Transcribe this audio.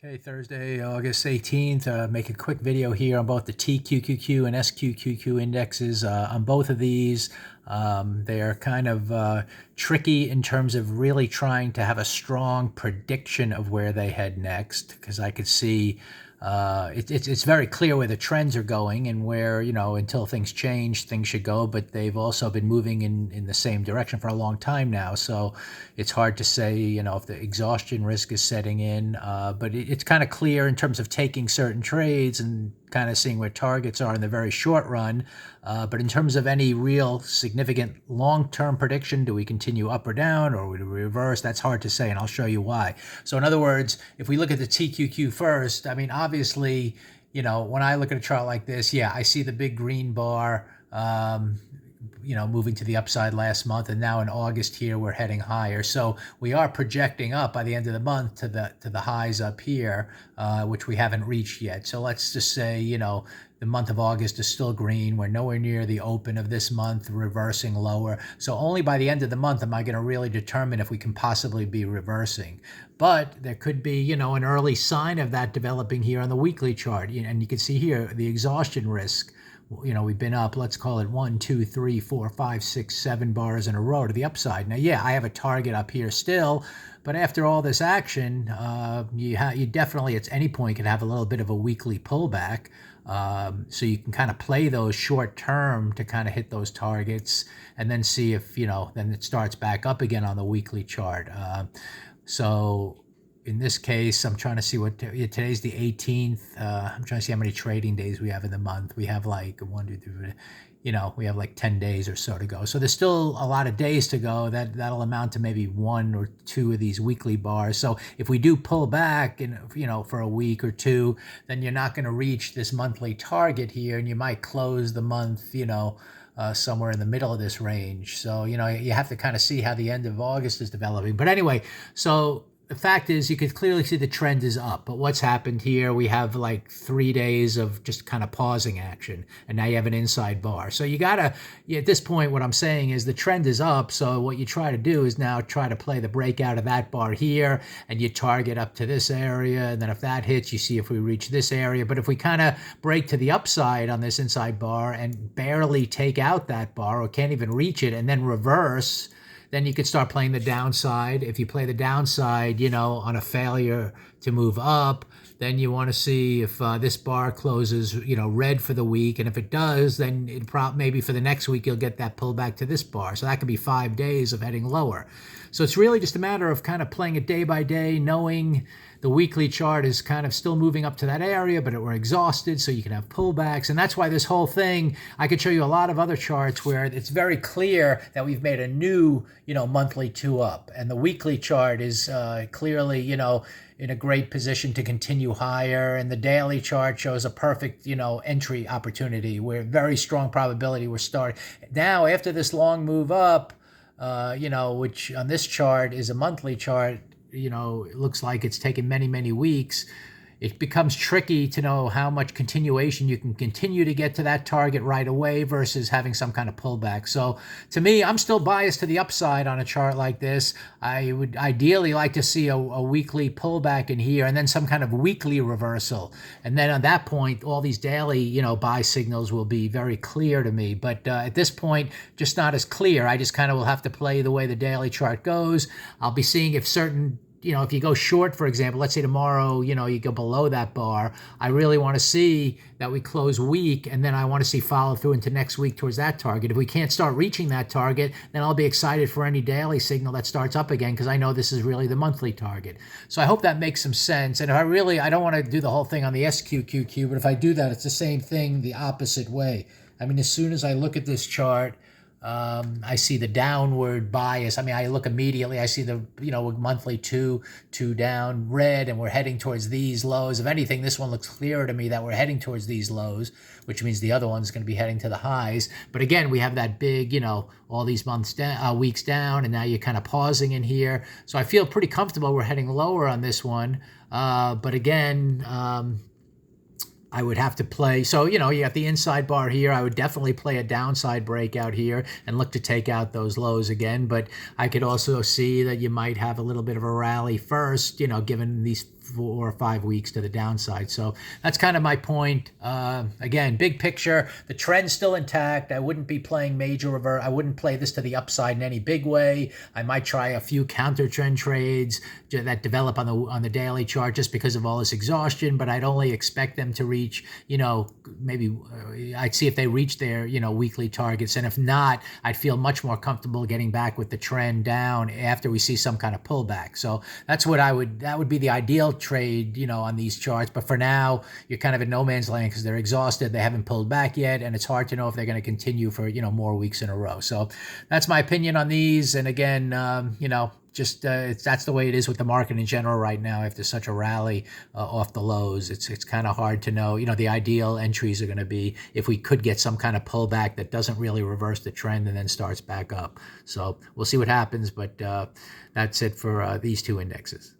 Okay, Thursday, August 18th. Make a quick video here on both the TQQQ and SQQQ indexes. On both of these, they are kind of tricky in terms of really trying to have a strong prediction of where they head next, because I could see it's very clear where the trends are going and where, until things change, things should go, but they've also been moving in the same direction for a long time now. So it's hard to say, if the exhaustion risk is setting in, but it's kind of clear in terms of taking certain trades and kind of seeing where targets are in the very short run. But in terms of any real significant long-term prediction, do we continue up or down, or do we reverse? That's hard to say, and I'll show you why. So in other words, if we look at the TQQ first, I mean, obviously, when I look at a chart like this, yeah, I see the big green bar, moving to the upside last month, and now in August here we're heading higher. So we are projecting up by the end of the month to the highs up here, which we haven't reached yet. So let's just say, the month of August is still green. We're nowhere near the open of this month, reversing lower. So only by the end of the month am I going to really determine if we can possibly be reversing. But there could be, an early sign of that developing here on the weekly chart. And you can see here the exhaustion risk. We've been up, let's call it 1, 2, 3, 4, 5, 6, 7 bars in a row to the upside. Now, yeah, I have a target up here still, but after all this action, you definitely at any point can have a little bit of a weekly pullback. So you can kind of play those short term to kind of hit those targets and then see if, then it starts back up again on the weekly chart. So in this case, I'm trying to see what today's the 18th. I'm trying to see how many trading days we have in the month. We have like 1, 2, 3, we have like 10 days or so to go. So there's still a lot of days to go. That'll amount to maybe 1 or 2 of these weekly bars. So if we do pull back and for a week or two, then you're not going to reach this monthly target here, and you might close the month, somewhere in the middle of this range. So, you have to kind of see how the end of August is developing. But anyway, so the fact is you could clearly see the trend is up, but what's happened here, we have like 3 days of just kind of pausing action, and now you have an inside bar. So you gotta, at this point, what I'm saying is the trend is up, so what you try to do is now try to play the breakout of that bar here, and you target up to this area, and then if that hits, you see if we reach this area. But if we kind of break to the upside on this inside bar and barely take out that bar, or can't even reach it, and then reverse, then you could start playing the downside. If you play the downside, on a failure to move up, then you want to see if this bar closes, red for the week. And if it does, then maybe for the next week, you'll get that pullback to this bar. So that could be 5 days of heading lower. So it's really just a matter of kind of playing it day by day, knowing the weekly chart is kind of still moving up to that area, but we're exhausted, so you can have pullbacks. And that's why this whole thing, I could show you a lot of other charts where it's very clear that we've made a new, monthly 2 up. And the weekly chart is clearly, in a great position to continue higher. And the daily chart shows a perfect, entry opportunity where very strong probability we're starting. Now, after this long move up, which on this chart is a monthly chart, it looks like it's taken many, many weeks. It becomes tricky to know how much continuation you can continue to get to that target right away versus having some kind of pullback. So to me, I'm still biased to the upside on a chart like this. I would ideally like to see a weekly pullback in here and then some kind of weekly reversal. And then at that point, all these daily, buy signals will be very clear to me. But at this point, just not as clear. I just kind of will have to play the way the daily chart goes. I'll be seeing if certain if you go short, for example, let's say tomorrow, you go below that bar, I really want to see that we close weak, and then I want to see follow through into next week towards that target. If we can't start reaching that target, then I'll be excited for any daily signal that starts up again, because I know this is really the monthly target. So I hope that makes some sense. And if I don't want to do the whole thing on the SQQQ, but if I do that, it's the same thing the opposite way. I mean, as soon as I look at this chart, I see the downward bias. I mean, I look immediately, I see the, monthly two down red, and we're heading towards these lows. If anything, this one looks clearer to me that we're heading towards these lows, which means the other one's going to be heading to the highs. But again, we have that big, all these months down, weeks down, and now you're kind of pausing in here. So I feel pretty comfortable we're heading lower on this one. But again, I would have to play. So, you have the inside bar here. I would definitely play a downside breakout here and look to take out those lows again. But I could also see that you might have a little bit of a rally first, given these 4 or 5 weeks to the downside. So that's kind of my point. Again, big picture, the trend's still intact. I wouldn't be playing major revert. I wouldn't play this to the upside in any big way. I might try a few counter trend trades that develop on the daily chart just because of all this exhaustion, but I'd only expect them to reach, maybe I'd see if they reach their, weekly targets. And if not, I'd feel much more comfortable getting back with the trend down after we see some kind of pullback. So that's what that would be the ideal trade, on these charts. But for now, you're kind of in no man's land because they're exhausted. They haven't pulled back yet. And it's hard to know if they're going to continue for, more weeks in a row. So that's my opinion on these. And again, that's the way it is with the market in general right now. After such a rally off the lows, it's kind of hard to know. The ideal entries are going to be if we could get some kind of pullback that doesn't really reverse the trend and then starts back up. So we'll see what happens, but that's it for these two indexes.